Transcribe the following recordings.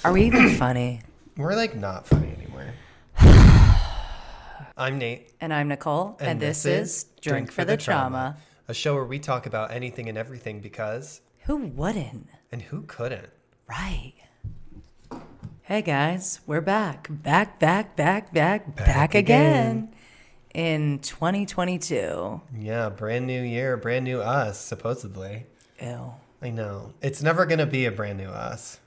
Are we even funny? We're like not funny anymore. I'm Nate. And I'm Nicole. And this is Drink for the Trauma. A show where we talk about anything and everything because... Who wouldn't? And who couldn't? Right. Hey guys, we're back. Back again. In 2022. Yeah, brand new year, brand new us, supposedly. Ew. I know. It's never going to be a brand new us.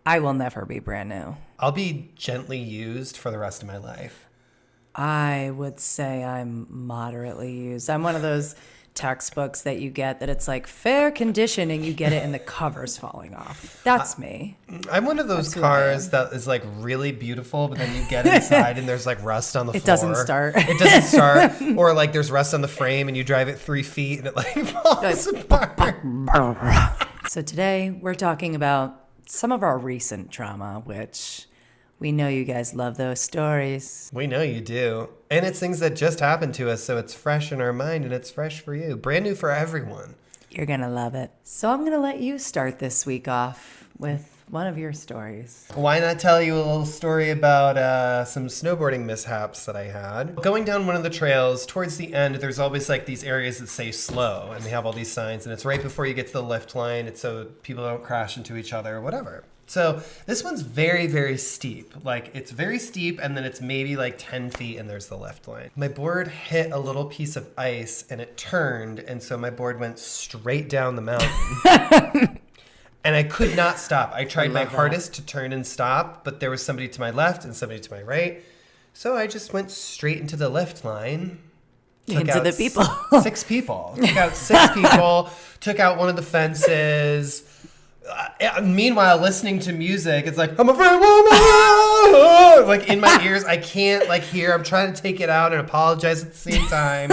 I will never be brand new. I'll be gently used for the rest of my life. I would say I'm moderately used. I'm one of those textbooks that you get that it's like fair condition and you get it and the cover's falling off. That's me. I'm one of those cars that is like really beautiful, but then you get inside and there's like rust on the floor. It doesn't start. It doesn't start. Or like there's rust on the frame and you drive it 3 feet and it like falls apart. So today we're talking about some of our recent trauma, which we know you guys love those stories. We know you do. And it's things that just happened to us, so it's fresh in our mind and it's fresh for you. Brand new for everyone. You're going to love it. So I'm going to let you start this week off with one of your stories. Why not tell you a little story about some snowboarding mishaps that I had? Going down one of the trails, towards the end, there's always like these areas that say slow, and they have all these signs, and it's right before you get to the lift line. It's so people don't crash into each other or whatever. So this one's very, very steep. Like it's very steep and then it's maybe like 10 feet and there's the lift line. My board hit a little piece of ice and it turned. And so my board went straight down the mountain. And I could not stop. I tried my hardest to turn and stop, but there was somebody to my left and somebody to my right. So I just went straight into the lift line. Into the people. 6 people. Took out 6 people. Took out one of the fences. Meanwhile, listening to music, it's like, I'm a free woman! Like in my ears, I can't like hear. I'm trying to take it out and apologize at the same time.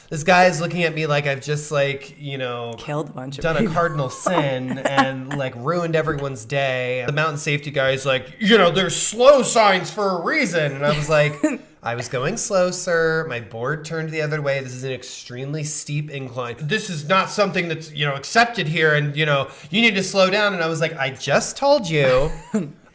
This guy is looking at me like I've just like, killed a bunch of done people. A cardinal sin and like ruined everyone's day. The mountain safety guy is like, there's slow signs for a reason. And I was like, I was going slow, sir. My board turned the other way. This is an extremely steep incline. This is not something that's, accepted here. And, you need to slow down. And I was like, I just told you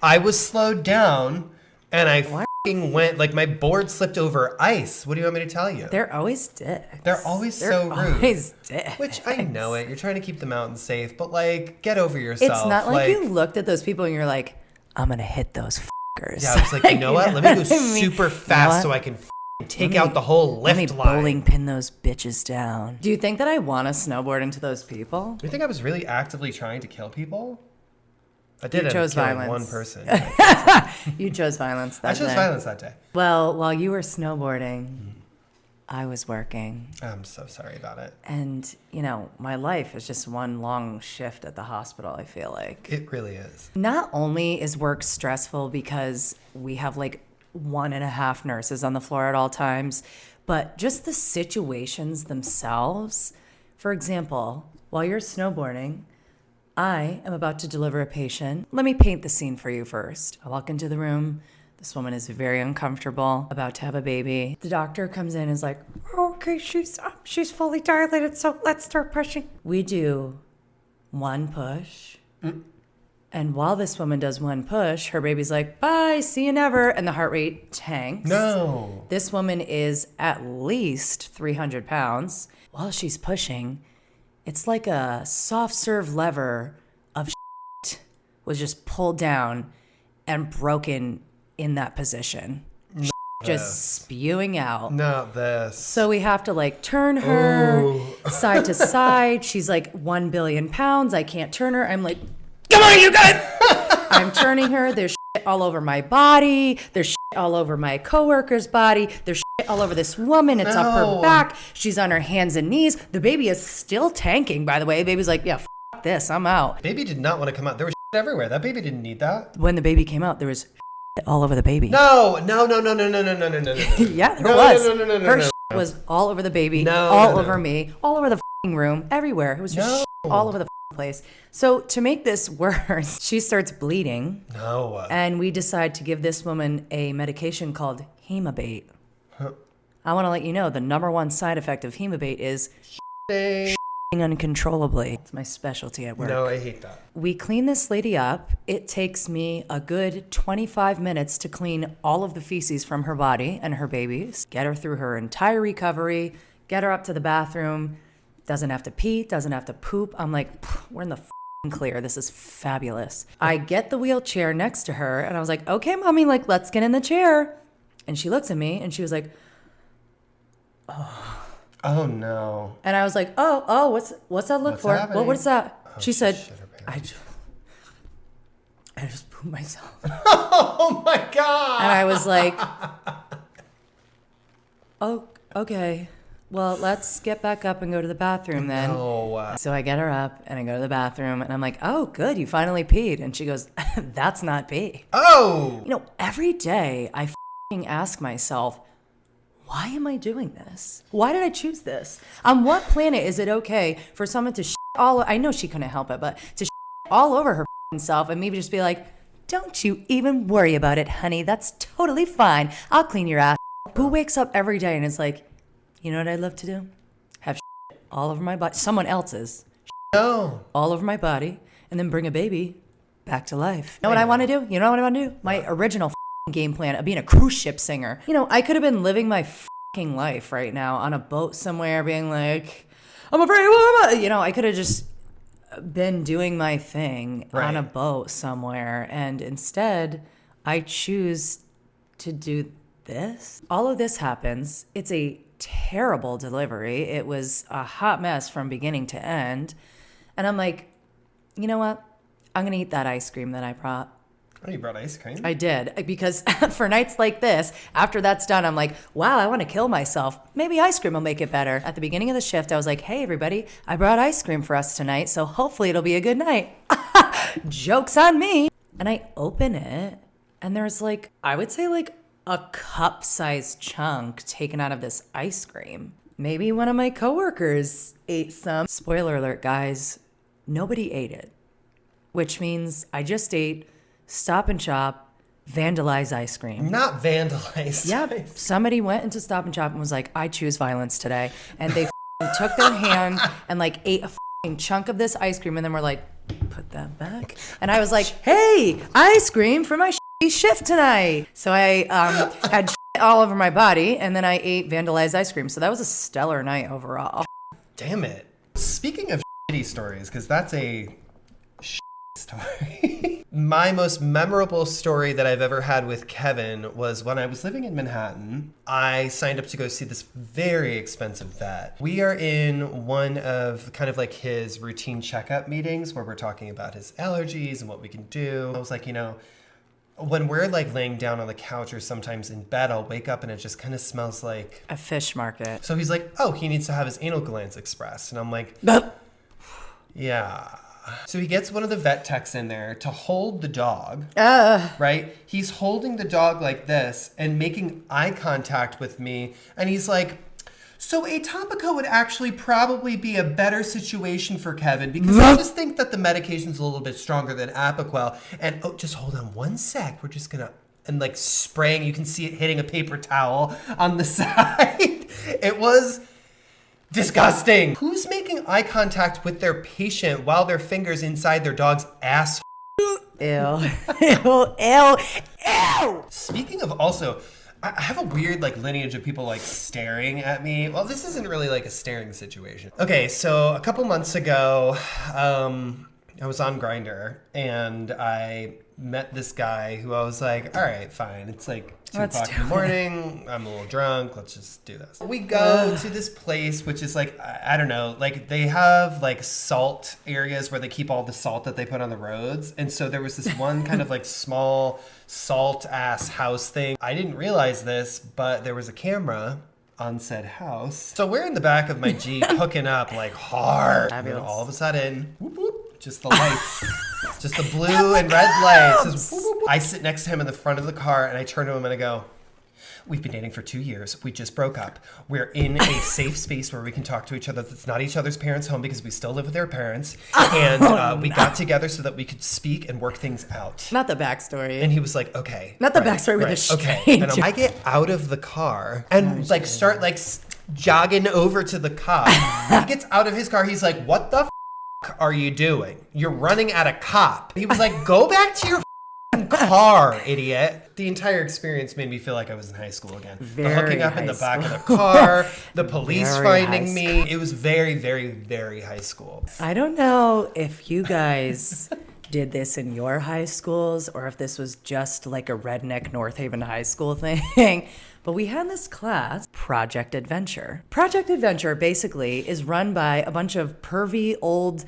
I was slowed down and I went, like my board slipped over ice. What do you want me to tell you? They're always dicks. They're so rude. Always dicks. Which I know it. You're trying to keep the mountain safe, but like, get over yourself. It's not like you looked at those people and you're like, I'm going to hit those fuckers. Yeah, I was like, you know what? Let me go super fast so I can take out the whole lift line. Let me bowling pin those bitches down. Do you think that I want to snowboard into those people? Do you think I was really actively trying to kill people? I did. You chose violence. One person. You chose violence that day. I chose violence that day. Well, while you were snowboarding, I was working. I'm so sorry about it. And, my life is just one long shift at the hospital, I feel like. It really is. Not only is work stressful because we have like 1.5 nurses on the floor at all times, but just the situations themselves. For example, while you're snowboarding, I am about to deliver a patient. Let me paint the scene for you first. I walk into the room. This woman is very uncomfortable, about to have a baby. The doctor comes in and is like, okay, she's fully dilated, so let's start pushing. We do one push. And while this woman does one push, her baby's like, bye, see you never. And the heart rate tanks. No. This woman is at least 300 pounds. While she's pushing, it's like a soft serve lever of shit was just pulled down and broken in that position. Just spewing out. Not this. So we have to like turn her side to side. She's like 1 billion pounds. I can't turn her. I'm like, come on, you guys. I'm turning her. There's shit all over my body. There's shit all over my coworker's body. There's shit all over this woman. It's up her back. She's on her hands and knees. The baby is still tanking, by the way. The baby's like, yeah, f this. I'm out. Baby did not want to come out. There was shit everywhere. That baby didn't need that. When the baby came out, there was shit all over the baby. No. Yeah, there was. Her shit was all over the baby, all over me, all over the room, everywhere. It was just shit all over the place. So to make this worse, she starts bleeding. No. And we decide to give this woman a medication called Hemabate. I want to let you know the number one side effect of Hemabate is uncontrollably. It's my specialty at work. No, I hate that. We clean this lady up. It takes me a good 25 minutes to clean all of the feces from her body and her babies, get her through her entire recovery, get her up to the bathroom, doesn't have to pee, doesn't have to poop. I'm like, we're in the clear. This is fabulous. I get the wheelchair next to her and I was like, okay, mommy, like, let's get in the chair. And she looks at me and she was like, Oh no. and I was like, oh, what's that look What's for? happening? What's that? Oh, she said, shit her I pants. just pooped myself. Oh my God. And I was like, oh, okay. Well, let's get back up and go to the bathroom then. No. So I get her up and I go to the bathroom and I'm like, oh, good, you finally peed. And she goes, that's not pee. Oh. You know, every day I ask myself, why am I doing this? Why did I choose this? On what planet is it okay for someone to I know she couldn't help it, but to all over her self and maybe just be like, don't you even worry about it, honey. That's totally fine. I'll clean your ass. Who wakes up every day and is like, you know what I'd love to do? Have all over my body, someone else's No. all over my body, and then bring a baby back to life. You know what I want to do? You know what I want to do? My original game plan of being a cruise ship singer. You know, I could have been living my life right now on a boat somewhere being like, I'm a free woman. You know, I could have just been doing my thing on a boat somewhere. And instead, I choose to do this. All of this happens. It's a terrible delivery. It was a hot mess from beginning to end. And I'm like, you know what? I'm going to eat that ice cream that I brought. Oh, you brought ice cream? I did, because for nights like this, after that's done, I'm like, wow, I want to kill myself. Maybe ice cream will make it better. At the beginning of the shift, I was like, hey, everybody, I brought ice cream for us tonight, so hopefully it'll be a good night. Joke's on me. And I open it, and there's like, I would say like a cup-sized chunk taken out of this ice cream. Maybe one of my coworkers ate some. Spoiler alert, guys, nobody ate it, which means I just ate Stop and Shop vandalized ice cream. Not vandalized. Yep. Somebody went into Stop and Shop and was like, I choose violence today. And they took their hand and like ate a chunk of this ice cream and then were like, put that back. And I was like, hey, ice cream for my shift tonight. So I had all over my body and then I ate vandalized ice cream. So that was a stellar night overall. Damn it. Speaking of shitty stories, because that's a story. My most memorable story that I've ever had with Kevin was when I was living in Manhattan. I signed up to go see this very expensive vet. We are in one of kind of like his routine checkup meetings where we're talking about his allergies and what we can do. I was like, you know, when we're like laying down on the couch or sometimes in bed, I'll wake up and it just kind of smells like a fish market. So he's like, oh, he needs to have his anal glands expressed. And I'm like, yeah. So he gets one of the vet techs in there to hold the dog, right? He's holding the dog like this and making eye contact with me. And he's like, so Atopica would actually probably be a better situation for Kevin because I just think that the medication's a little bit stronger than Apoquel. And oh, just hold on one sec. We're just gonna, and like spraying, you can see it hitting a paper towel on the side. It was disgusting. Who's making eye contact with their patient while their fingers inside their dog's ass? Ew. Ew. Ew. Ew. Speaking of also, I have a weird like lineage of people like staring at me. Well, this isn't really like a staring situation. Okay, so a couple months ago, I was on Grindr and I met this guy who I was like, all right, fine. It's like 2 o'clock in the morning. I'm a little drunk. Let's just do this. We go to this place, which is like, I don't know, like they have like salt areas where they keep all the salt that they put on the roads. And so there was this one kind of like small salt ass house thing. I didn't realize this, but there was a camera on said house. So we're in the back of my Jeep hooking up like hard. Fabulous. And all of a sudden, whoop, whoop, just the lights. Just the blue and red lights. Just, whoop, whoop, whoop. I sit next to him in the front of the car and I turn to him and I go, we've been dating for 2 years. We just broke up. We're in a safe space where we can talk to each other. That's not each other's parents' home because we still live with their parents. And we got together so that we could speak and work things out. Not the backstory. And he was like, okay. Not the backstory with a stranger. Okay. And I get out of the car and like start like jogging over to the cop. He gets out of his car. He's like, what the are you doing? You're running at a cop. He was like, go back to your car, idiot. The entire experience made me feel like I was in high school again. The hooking up in the back of the car, the police finding me. It was very, very, very high school. I don't know if you guys did this in your high schools or if this was just like a redneck North Haven high school thing. But we had this class, Project Adventure. Project Adventure basically is run by a bunch of pervy old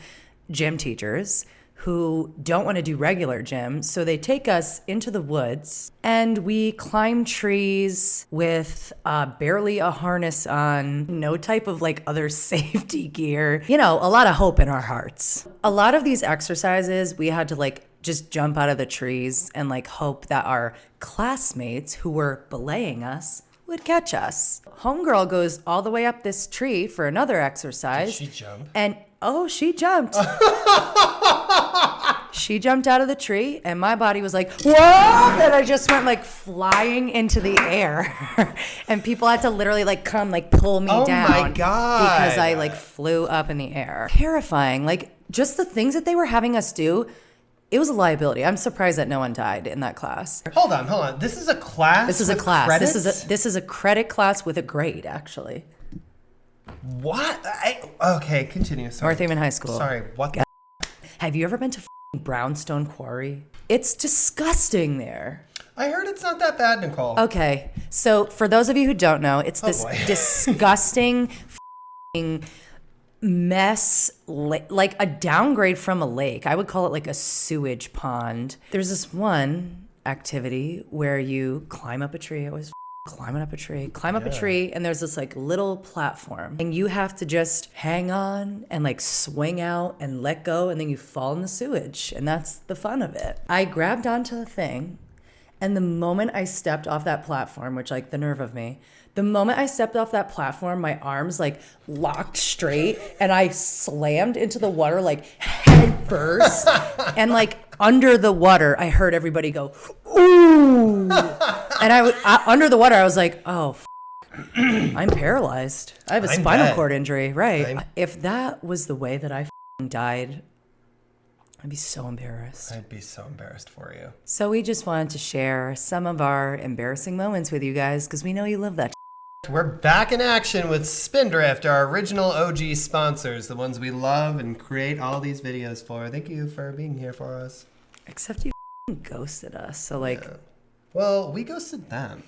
gym teachers who don't want to do regular gym. So they take us into the woods and we climb trees with barely a harness on, no type of like other safety gear. You know, a lot of hope in our hearts. A lot of these exercises, we had to like just jump out of the trees and like hope that our classmates who were belaying us would catch us. Homegirl goes all the way up this tree for another exercise. Did she jump? And she jumped. She jumped out of the tree and my body was like, whoa! And I just went like flying into the air. And people had to literally like come like pull me down. Oh my God. Because I like flew up in the air. Terrifying. Like just the things that they were having us do. It was a liability. I'm surprised that no one died in that class. Hold on. This is a class? This is a class. Credits? This is a credit class with a grade, actually. What? Okay, continue. Sorry. North Haven High School. Sorry, what Have you ever been to Brownstone Quarry? It's disgusting there. I heard it's not that bad, Nicole. Okay, so for those of you who don't know, it's this disgusting mess, like a downgrade from a lake. I would call it like a sewage pond. There's this one activity where you climb up a tree. I was climbing up a tree, and there's this like little platform, and you have to just hang on and like swing out and let go, and then you fall in the sewage, and that's the fun of it. I grabbed onto the thing, and the moment I stepped off that platform, which like the nerve of me, the moment I stepped off that platform, my arms like locked straight and I slammed into the water like head first. And like under the water, I heard everybody go, ooh. And under the water, I was like, oh, I'm paralyzed. I have a spinal cord injury. Right. If that was the way that I died, I'd be so embarrassed. I'd be so embarrassed for you. So we just wanted to share some of our embarrassing moments with you guys because we know you love that. We're back in action with Spindrift, our original OG sponsors, the ones we love and create all these videos for. Thank you for being here for us. Except you ghosted us. So like, yeah. Well, we ghosted them.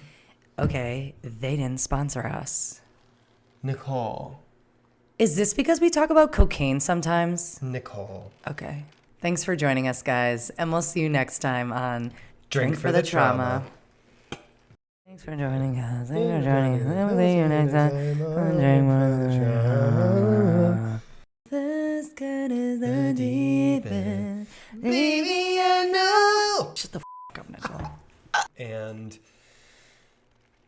Okay, they didn't sponsor us. Nicole. Is this because we talk about cocaine sometimes? Nicole. Okay. Thanks for joining us, guys, and we'll see you next time on Drink for the Trauma. Thanks for joining us. Thanks for joining us. We'll see you next time on Drink for the Trauma. The sky is the deep end. Baby, I know. Shut the up, Nicole. And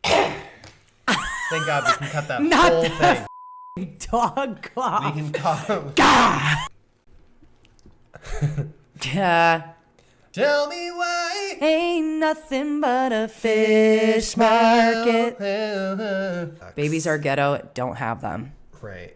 thank God we can cut that whole thing. Dog cough. We can cut. Yeah. Tell me why Ain't nothing but a fish market. Babies are ghetto. Don't have them. Right.